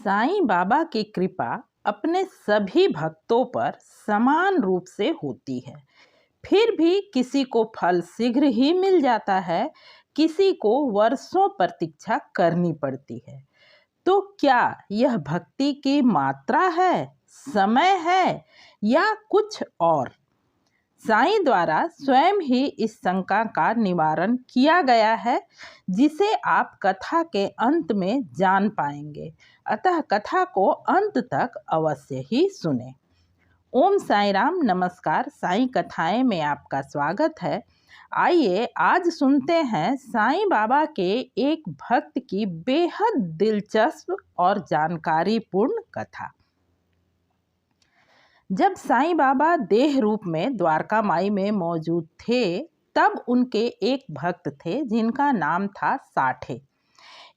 साईं बाबा की कृपा अपने सभी भक्तों पर समान रूप से होती है। फिर भी किसी को फल शीघ्र ही मिल जाता है, किसी को वर्षों प्रतीक्षा करनी पड़ती है। तो क्या यह भक्ति की मात्रा है, समय है या कुछ और? साईं द्वारा स्वयं ही इस शंका का निवारण किया गया है, जिसे आप कथा के अंत में जान पाएंगे। अतः कथा को अंत तक अवश्य ही सुने। ओम साईं राम। नमस्कार। साईं कथाएं में आपका स्वागत है। आइए आज सुनते हैं साईं बाबा के एक भक्त की बेहद दिलचस्प और जानकारीपूर्ण कथा। जब साईं बाबा देह रूप में द्वारका माई में मौजूद थे, तब उनके एक भक्त थे जिनका नाम था साठे।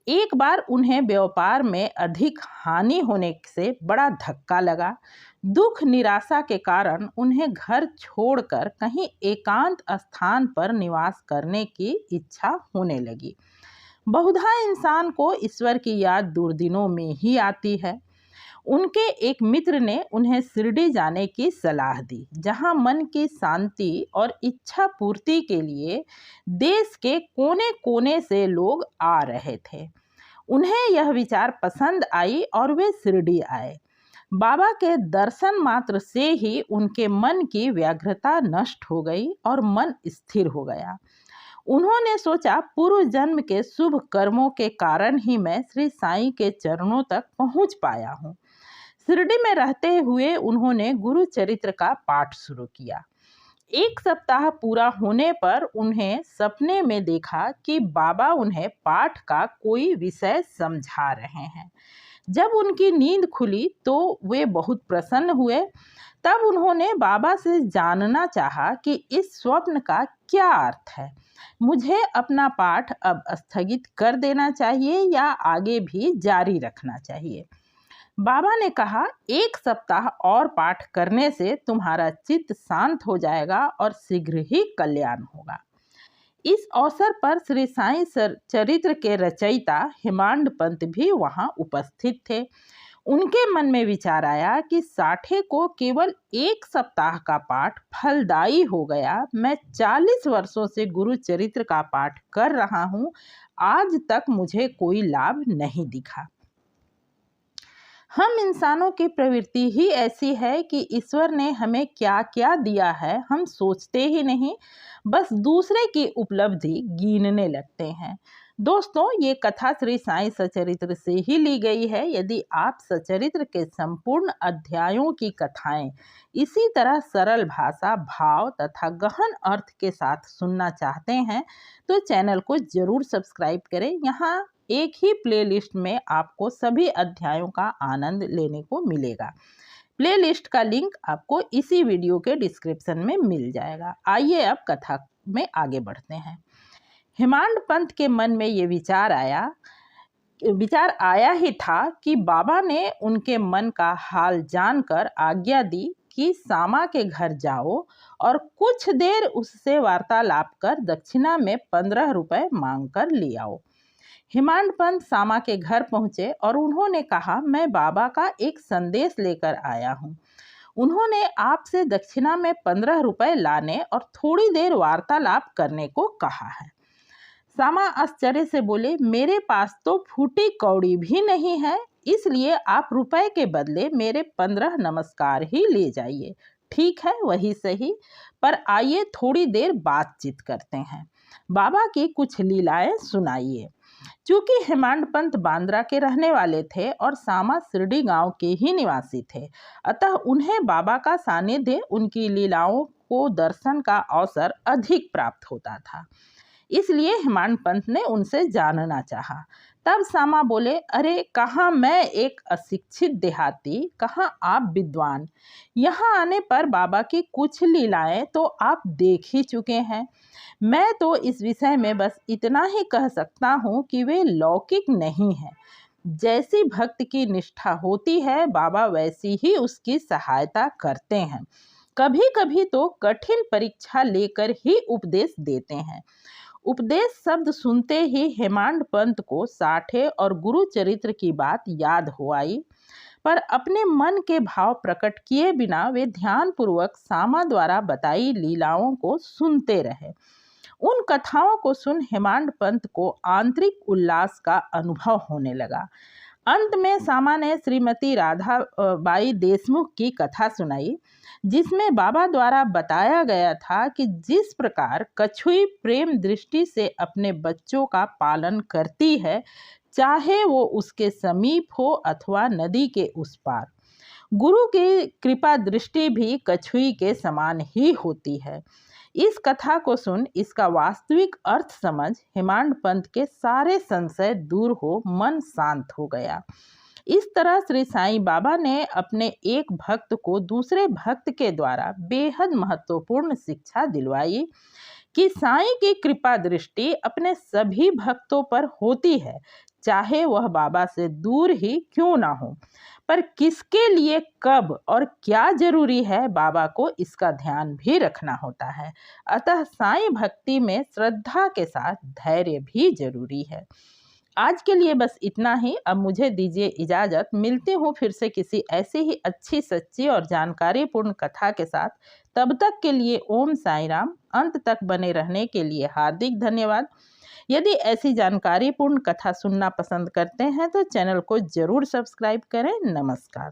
एक बार उन्हें व्यापार में अधिक हानि होने से बड़ा धक्का लगा। दुख निराशा के कारण उन्हें घर छोड़कर कहीं एकांत स्थान पर निवास करने की इच्छा होने लगी। बहुधा इंसान को ईश्वर की याद दुर्दिनों में ही आती है। उनके एक मित्र ने उन्हें शिरडी जाने की सलाह दी, जहां मन की शांति और इच्छा पूर्ति के लिए देश के कोने कोने से लोग आ रहे थे। उन्हें यह विचार पसंद आई और वे शिरडी आए। बाबा के दर्शन मात्र से ही उनके मन की व्यग्रता नष्ट हो गई और मन स्थिर हो गया। उन्होंने सोचा, पूर्व जन्म के शुभ कर्मों के कारण ही मैं श्री साईं के चरणों तक पहुंच पाया हूं। शिरडी में रहते हुए उन्होंने गुरु चरित्र का पाठ शुरू किया। एक सप्ताह पूरा होने पर उन्हें सपने में देखा कि बाबा उन्हें पाठ का कोई विषय समझा रहे हैं। जब उनकी नींद खुली तो वे बहुत प्रसन्न हुए। तब उन्होंने बाबा से जानना चाहा कि इस स्वप्न का क्या अर्थ है। मुझे अपना पाठ अब स्थगित कर देना चाहिए या आगे भी जारी रखना चाहिए? बाबा ने कहा, एक सप्ताह और पाठ करने से तुम्हारा चित्त शांत हो जाएगा और शीघ्र ही कल्याण होगा। इस अवसर पर श्री साईं चरित्र के रचयिता हेमांड पंत भी वहां उपस्थित थे। उनके मन में विचार आया कि साठे को केवल एक सप्ताह का पाठ फलदायी हो गया। मैं 40 वर्षों से गुरु चरित्र का पाठ कर रहा हूं, आज तक मुझे कोई लाभ नहीं दिखा। हम इंसानों की प्रवृत्ति ही ऐसी है कि ईश्वर ने हमें क्या क्या दिया है हम सोचते ही नहीं, बस दूसरे की उपलब्धि गिनने लगते हैं। दोस्तों, ये कथा श्री साईं सचरित्र से ही ली गई है। यदि आप सचरित्र के संपूर्ण अध्यायों की कथाएं इसी तरह सरल भाषा, भाव तथा गहन अर्थ के साथ सुनना चाहते हैं तो चैनल को जरूर सब्सक्राइब करें। यहाँ एक ही प्लेलिस्ट में आपको सभी अध्यायों का आनंद लेने को मिलेगा। प्लेलिस्ट का लिंक आपको इसी वीडियो के डिस्क्रिप्शन में मिल जाएगा। आइए अब कथा में आगे बढ़ते हैं। हेमांड पंत के मन में ये विचार आया ही था कि बाबा ने उनके मन का हाल जानकर आज्ञा दी कि सामा के घर जाओ और कुछ देर उससे वार्तालाप कर दक्षिणा में 15 रुपए मांग कर ले आओ। हेमांड पंत सामा के घर पहुंचे और उन्होंने कहा, मैं बाबा का एक संदेश लेकर आया हूं। उन्होंने आपसे दक्षिणा में 15 रुपए लाने और थोड़ी देर वार्तालाप करने को कहा है। सामा आश्चर्य से बोले, मेरे पास तो फूटी कौड़ी भी नहीं है, इसलिए आप रुपए के बदले मेरे 15 नमस्कार ही ले जाइए। ठीक है, वही सही, पर आइए थोड़ी देर बातचीत करते हैं। बाबा की कुछ लीलाएं सुनाइए। चूंकि हेमांड पंत बांद्रा के रहने वाले थे और सामा शिरडी गांव के ही निवासी थे, अतः उन्हें बाबा का सानिध्य, उनकी लीलाओं को दर्शन का अवसर अधिक प्राप्त होता था। इसलिए हेमांड पंत ने उनसे जानना चाहा। तब सामा बोले, अरे कहाँ मैं एक अशिक्षित देहाती, कहाँ आप विद्वान। यहाँ आने पर बाबा की कुछ लीलाएं तो आप देख ही चुके हैं। मैं तो इस विषय में बस इतना ही कह सकता हूँ कि वे लौकिक नहीं हैं। जैसी भक्त की निष्ठा होती है, बाबा वैसी ही उसकी सहायता करते हैं। कभी कभी तो कठिन परीक्षा लेकर ही उपदेश देते हैं। उपदेश शब्द सुनते ही हेमांड पंत को साठे और गुरु चरित्र की बात याद हो आई, पर अपने मन के भाव प्रकट किए बिना वे ध्यानपूर्वक सामा द्वारा बताई लीलाओं को सुनते रहे। उन कथाओं को सुन हेमांड पंत को आंतरिक उल्लास का अनुभव होने लगा। अंत में सामा ने श्रीमती राधा बाई देशमुख की कथा सुनाई, जिसमें बाबा द्वारा बताया गया था कि जिस प्रकार कछुई प्रेम दृष्टि से अपने बच्चों का पालन करती है, चाहे वो उसके समीप हो अथवा नदी के उस पार, गुरु की कृपा दृष्टि भी कछुई के समान ही होती है। इस कथा को सुन इसका वास्तविक अर्थ समझ हेमांड पंत के सारे संशय दूर हो मन शांत हो गया। इस तरह श्री साईं बाबा ने अपने एक भक्त को दूसरे भक्त के द्वारा बेहद महत्वपूर्ण शिक्षा दिलवाई कि साईं की कृपा दृष्टि अपने सभी भक्तों पर होती है, चाहे वह बाबा से दूर ही क्यों ना हो, पर किसके लिए कब और क्या जरूरी है, बाबा को इसका ध्यान भी रखना होता है। अतः साईं भक्ति में श्रद्धा के साथ धैर्य भी जरूरी है। आज के लिए बस इतना ही। अब मुझे दीजिए इजाज़त। मिलती हूँ फिर से किसी ऐसी ही अच्छी सच्ची और जानकारीपूर्ण कथा के साथ। तब तक के लिए ओम साईं राम। अंत तक बने रहने के लिए हार्दिक धन्यवाद। यदि ऐसी जानकारीपूर्ण कथा सुनना पसंद करते हैं तो चैनल को जरूर सब्सक्राइब करें। नमस्कार।